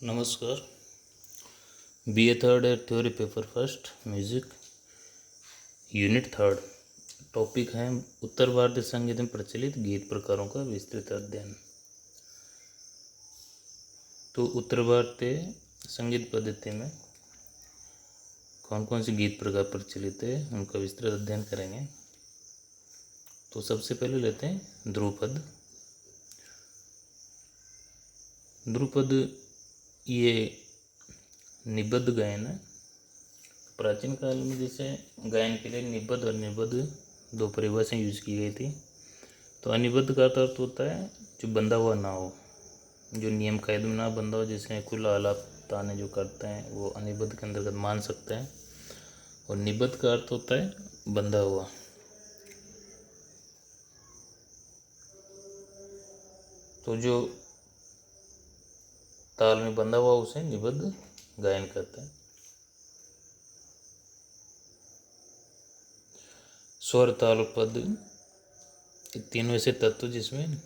नमस्कार। BA third है, theory paper first, music, unit third. Topic है उत्तर भारतीय संगीत में प्रचलित गीत प्रकारों का विस्तृत अध्ययन। तो उत्तर भारतीय संगीत पद्धति में कौन कौन से गीत प्रकार प्रचलित है उनका विस्तृत अध्ययन करेंगे। तो सबसे पहले लेते हैं ध्रुपद। ध्रुपद ये निबद्ध गायन है। प्राचीन काल में जैसे गायन के लिए निबद्ध और निबद्ध दो परिभाषाएं यूज की गई थी। तो अनिबद्ध का अर्थ होता है जो बंधा हुआ ना हो, जो नियम कायदे में ना बंधा हो, जिसमें कुल आलाप ताने जो करते हैं वो अनिबद्ध के अंतर्गत मान सकते हैं। और निबद्ध का अर्थ होता है बंधा हुआ। तो जो ताल में बंधा हुआ उसे निबद्ध गायन कहते हैं। स्वर, ताल, पद, तीन वैसे तत्व जिसमें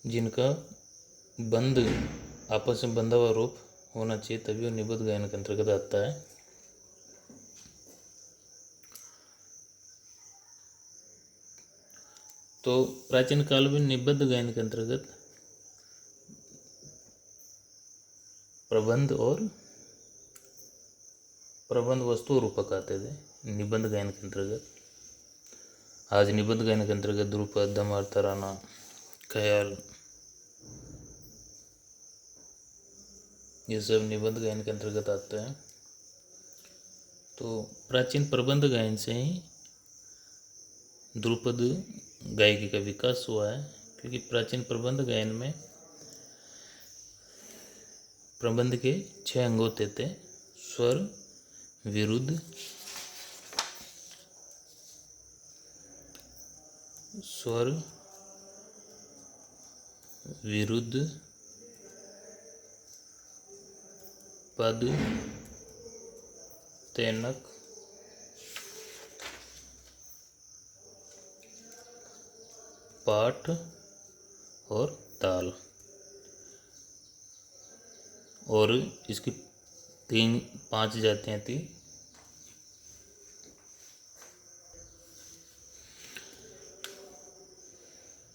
जिनका बंध आपस में बंधा हुआ रूप होना चाहिए, तभी वो निबद्ध गायन के अंतर्गत आता है। तो प्राचीन काल में निबद्ध गायन के अंतर्गत प्रबंध वस्तु रूपक आते थे निबंध गायन के अंतर्गत। आज निबंध गायन के अंतर्गत ध्रुपद, धमार, तराना, ख्याल, ये सब निबंध गायन के अंतर्गत आते हैं। तो प्राचीन प्रबंध गायन से ही ध्रुपद गायकी का विकास हुआ है, क्योंकि प्राचीन प्रबंध गायन में प्रबंध के 6 अंग होते थे: स्वर, विरुद्ध, पद, तैनक, पाठ और ताल। और इसकी 5 जातियाँ थी: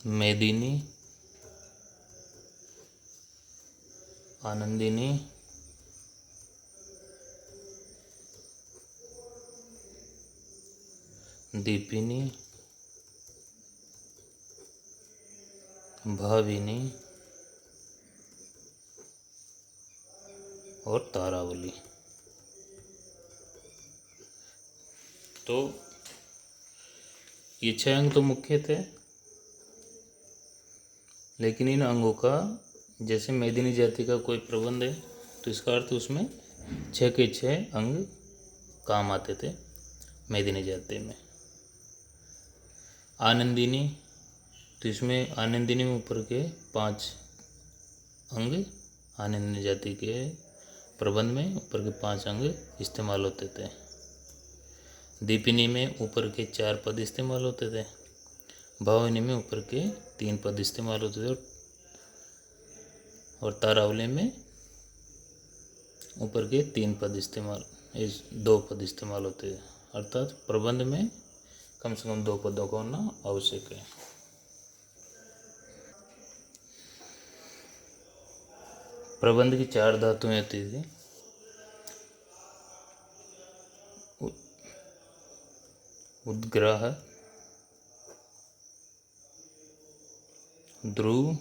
मेदिनी, आनंदिनी, दीपिनी, भाविनी और तारावली। तो ये 6 अंग तो मुख्य थे, लेकिन इन अंगों का, जैसे मेदिनी जाति का कोई प्रबंध है तो इसका अर्थ उसमें 6 के 6 अंग काम आते थे मेदिनी जाति में। आनंदिनी, तो इसमें आनंदिनी में ऊपर के 5 अंग आनंदिनी जाति के प्रबंध में ऊपर के 5 अंग इस्तेमाल होते थे। दीपिनी में ऊपर के 4 पद इस्तेमाल होते थे। भाविनी में ऊपर के 3 पद इस्तेमाल होते थे। और तारावली में ऊपर के 2 पद इस्तेमाल होते हैं। अर्थात प्रबंध में कम से कम 2 पदों का होना आवश्यक है। प्रबंध की 4 धातुएं होती थी: उद्ग्राह, ध्रुव,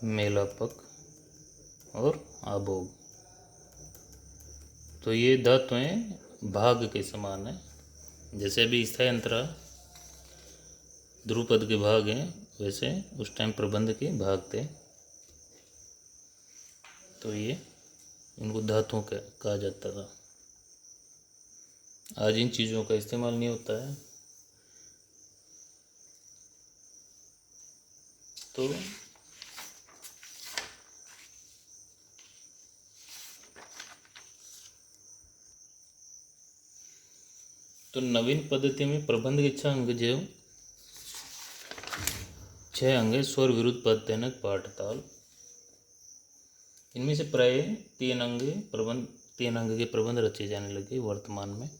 मेलापक और आभोग। तो ये धातुएं भाग के समान है। जैसे अभी स्थायी अंतरा ध्रुपद के भाग हैं, वैसे उस टाइम प्रबंध के भाग थे। तो ये इनको धातुओं का कहा जाता था। आज इन चीज़ों का इस्तेमाल नहीं होता है। तो नवीन पद्धति में प्रबंध के 6 अंग जो 6 अंग है, स्वर विरुद्ध पद तेनक पाठ ताल। इनमें से प्राय 3 अंग के प्रबंध रचे जाने लगे वर्तमान में।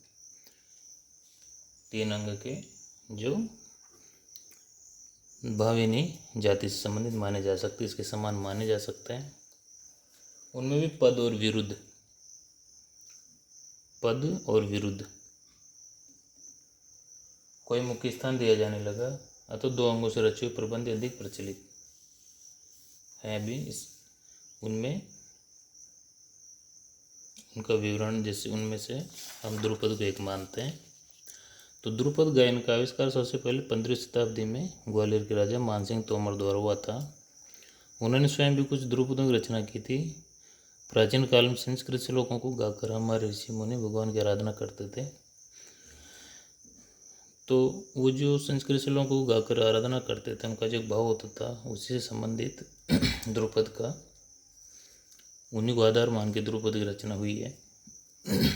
3 अंग के जो भाविनी जाति से संबंधित माने जा सकते, इसके समान माने जा सकते हैं। उनमें भी पद और विरुद्ध कोई मुख्य स्थान दिया जाने लगा, अतः 2 अंगों से रचे हुए प्रबंध अधिक प्रचलित हैं भी। उनमें उनका विवरण, जैसे उनमें से हम ध्रुपद को एक मानते हैं। तो ध्रुपद गायन का आविष्कार सबसे पहले 15वीं शताब्दी में ग्वालियर के राजा मानसिंह तोमर द्वारा हुआ था। उन्होंने स्वयं भी कुछ ध्रुपदों की रचना की थी। प्राचीन काल में संस्कृत श्लोकों को गाकर हमारे ऋषि मुनि भगवान की आराधना करते थे। तो वो जो संस्कृत श्लोकों को गाकर आराधना करते थे, उनका जो भाव होता था, उसी से संबंधित ध्रुपद का, उन्हीं को आधार मान के ध्रुपद की रचना हुई है,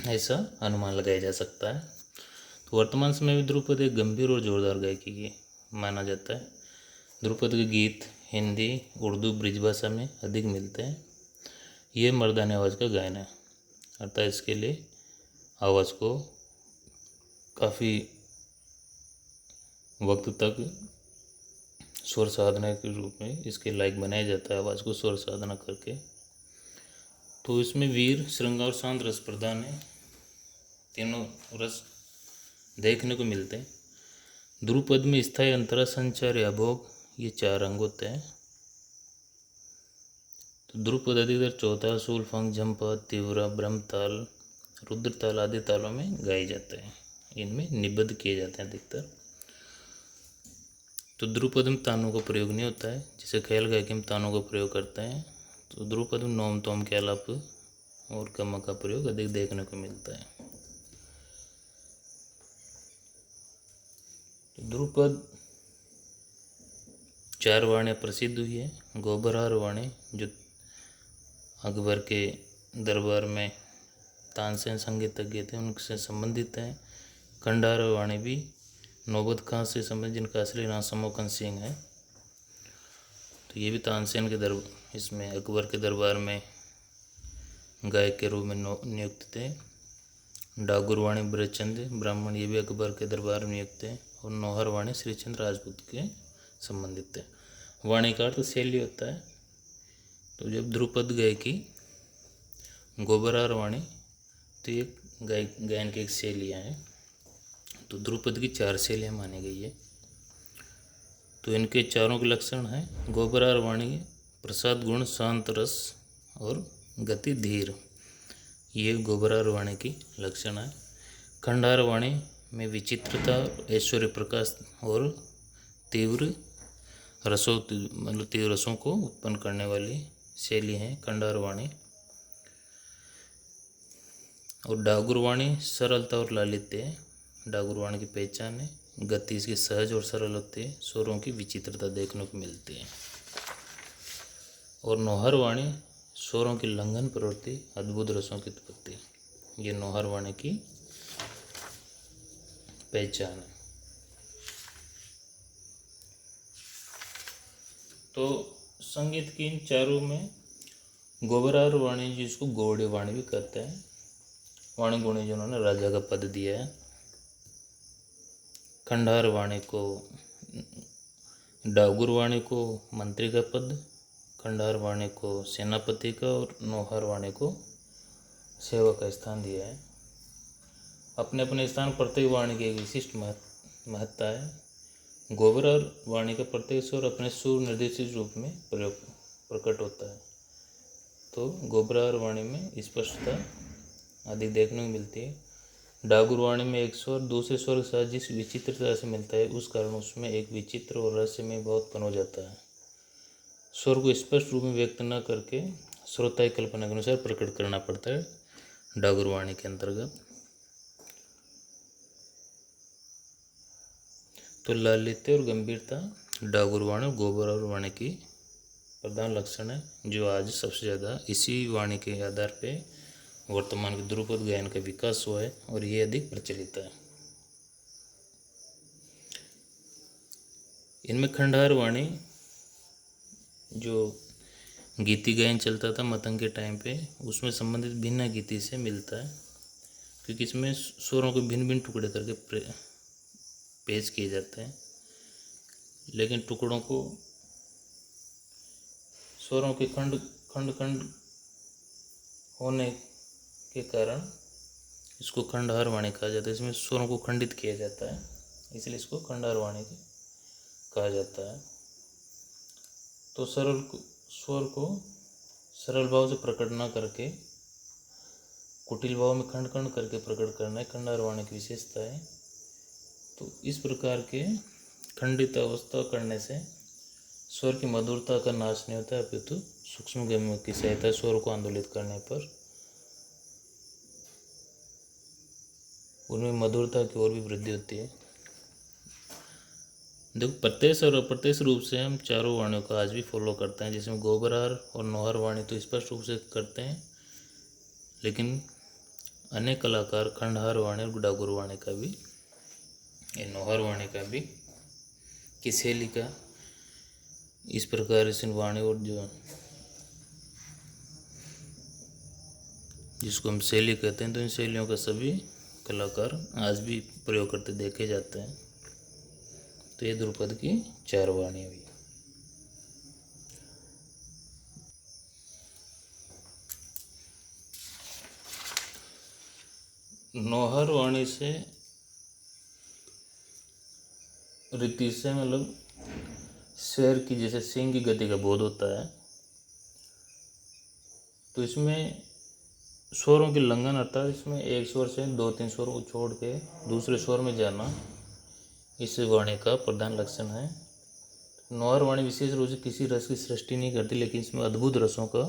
ऐसा अनुमान लगाया जा सकता है। तो वर्तमान समय में ध्रुपद एक गंभीर और जोरदार गायकी की माना जाता है। ध्रुपद के गीत हिंदी, उर्दू, ब्रिजभाषा में अधिक मिलते हैं। ये मर्दानी आवाज़ का गायन है, अर्थात इसके लिए आवाज़ को काफ़ी वक्त तक स्वर साधना के रूप में इसके लायक बनाया जाता है, आवाज़ को स्वर साधना करके। तो इसमें वीर, श्रृंगार और शांत रस प्रधान है, तीनों रस देखने को मिलते हैं। ध्रुपद में स्थायी, अंतरा, संचार या भोग, ये 4 अंग होते हैं। तो ध्रुपद अधिकतर चौताल, शूलफंग, झंपा, तीव्रा, ब्रह्मताल, रुद्रताल आदि तालों में गाए जाते हैं। इनमें निबद्ध किए जाते हैं अधिकतर। तो ध्रुपद में तानों का प्रयोग नहीं होता है, जैसे ख्याल गायकी में तानों का प्रयोग करते हैं। तो ध्रुपद में नोम तोम के आलाप और गम का प्रयोग अधिक देखने को मिलता है। तो ध्रुपद 4 वाणियाँ प्रसिद्ध हुई है। गोबरहार वाणी जो अकबर के दरबार में तानसेन संगीतज्ञ थे, उनसे संबंधित है। खंडार वाणी भी नौबत खां से संबंधित, जिनका असली नाम समोकन सिंह है। तो ये भी तानसेन के इसमें अकबर के दरबार में गायक के रूप में नियुक्त थे। डागुर वाणी ब्रजचंद ब्राह्मण, ये भी अकबर के दरबार में नियुक्त थे। और नौहर वाणी श्रीचंद राजपूत के संबंधित थे। वाणी का अर्थ शैली होता है। तो जब ध्रुपद गायकी, गोबरहार वाणी, तो ये गायन की एक शैलियाँ हैं। तो ध्रुपद की 4 शैलियाँ मानी गई है। तो इनके चारों के लक्षण हैं। गोबरहार वाणी प्रसाद गुण, शांत रस और गति धीर, ये गोबरहार वाणी की लक्षण है। खंडार वाणी में विचित्रता, ऐश्वर्य प्रकाश और तीव्र रसों को उत्पन्न करने वाली शैली है खंडार वाणी। और डागुर वाणी सरलता और लालित्य है, डागुर वाणी की पहचान है। गति इसकी सहज और सरल होती है, स्वरों की विचित्रता देखने को मिलती है। और नौहर वाणी स्वरों की लंघन प्रवृत्ति, अद्भुत रसों की उत्पत्ति, ये नौहर वाणी की पहचान है। तो संगीत की इन चारों में गोबरहार वाणी, जिसको गौड़े वाणी भी कहते हैं, वाणी गुणी जिन्होंने राजा का पद दिया है। खंडार वाणी को, डागुर वाणी को मंत्री का पद, खंडार वाणी को सेनापति का, और नौहर वाणी को सेवा का स्थान दिया है। अपने अपने स्थान प्रत्येक वाणी की एक विशिष्ट महत्ता है। गोबरहार वाणी का प्रत्येक स्वर अपने सुर निर्देशित रूप में प्रकट होता है। तो गोबरहार वाणी में स्पष्टता अधिक देखने को मिलती है। डागुर वाणी में एक स्वर दूसरे स्वर के साथ जिस विचित्रता से मिलता है, उस कारण उसमें एक विचित्र और रहस्यमय भाव उत्पन्न हो जाता है। स्वर को स्पष्ट रूप में व्यक्त न करके श्रोता की कल्पना के अनुसार प्रकट करना पड़ता है डागुर वाणी के अंतर्गत। तो लालित्य और गंभीरता डागुर वाणी और गोबरहार वाणी की प्रधान लक्षण है, जो आज सबसे ज़्यादा इसी वाणी के आधार पे वर्तमान के ध्रुपद गायन का विकास हुआ है और ये अधिक प्रचलित है। इनमें खंडार वाणी जो गीति गायन चलता था मतंग के टाइम पे, उसमें संबंधित भिन्न गीति से मिलता है, क्योंकि इसमें स्वरों को भिन्न भिन्न टुकड़े करके पेश किए जाते हैं। लेकिन टुकड़ों को, स्वरों के खंड खंड खंड होने के कारण इसको खंडहार वाणी कहा जाता है। इसमें स्वरों को खंडित किया जाता है, इसलिए इसको खंडहार वाणी कहा जाता है। तो स्वर को सरल भाव से प्रकट न करके कुटिल भाव में खंड खंड करके प्रकट करना है खंडहार वाणी की विशेषता है। तो इस प्रकार के खंडित अवस्था करने से स्वर की मधुरता का नाश नहीं होता है, अपितु सूक्ष्म गम्य की सहायता स्वर को आंदोलित करने पर उनमें मधुरता की ओर भी वृद्धि होती है। देखो, प्रत्यक्ष और अप्रत्यक्ष रूप से हम चारों वाणियों को आज भी फॉलो करते हैं, जिसमें गोबरहार और नौहर वाणी तो स्पष्ट रूप से करते हैं, लेकिन अनेक कलाकार खंडहार वाणी और डागुर वाणी का भी, नौहर वाणी का भी, की शैली का इस प्रकार से वाणी और जो जिसको हम शैली कहते हैं, तो इन शैलियों का सभी कलाकार आज भी प्रयोग करते देखे जाते हैं। तो ये ध्रुपद की 4 वाणी हुई। नौहर वाणी से रीति से मतलब शेर की जैसे सिंह की गति का बोध होता है, तो इसमें स्वरों के लंघन अर्थात इसमें एक स्वर से 2-3 स्वर को छोड़ के दूसरे स्वर में जाना इस वाणी का प्रधान लक्षण है। नौहर वाणी विशेष रूप से किसी रस की सृष्टि नहीं करती, लेकिन इसमें अद्भुत रसों का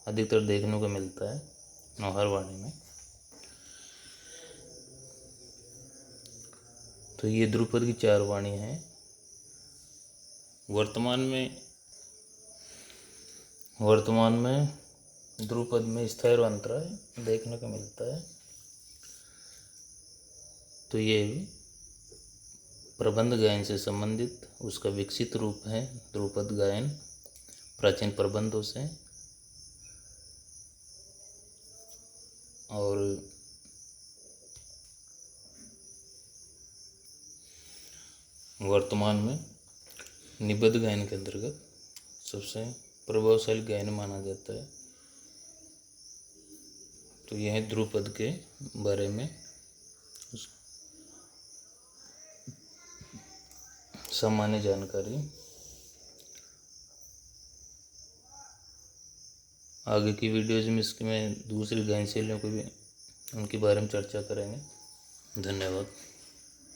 अधिकतर देखने को मिलता है नौहर वाणी में। तो ये ध्रुपद की 4 वाणी हैं। वर्तमान में ध्रुपद में स्थायी और अंतराय देखने को मिलता है। तो ये भी प्रबंध गायन से संबंधित उसका विकसित रूप है ध्रुपद गायन, प्राचीन प्रबंधों से। और वर्तमान में निबद्ध गायन के अंतर्गत सबसे प्रभावशाली गायन माना जाता है। तो यह ध्रुपद के बारे में सामान्य जानकारी। आगे की वीडियोज में इसमें दूसरी गायन शैलियों को भी उनके बारे में चर्चा करेंगे। धन्यवाद।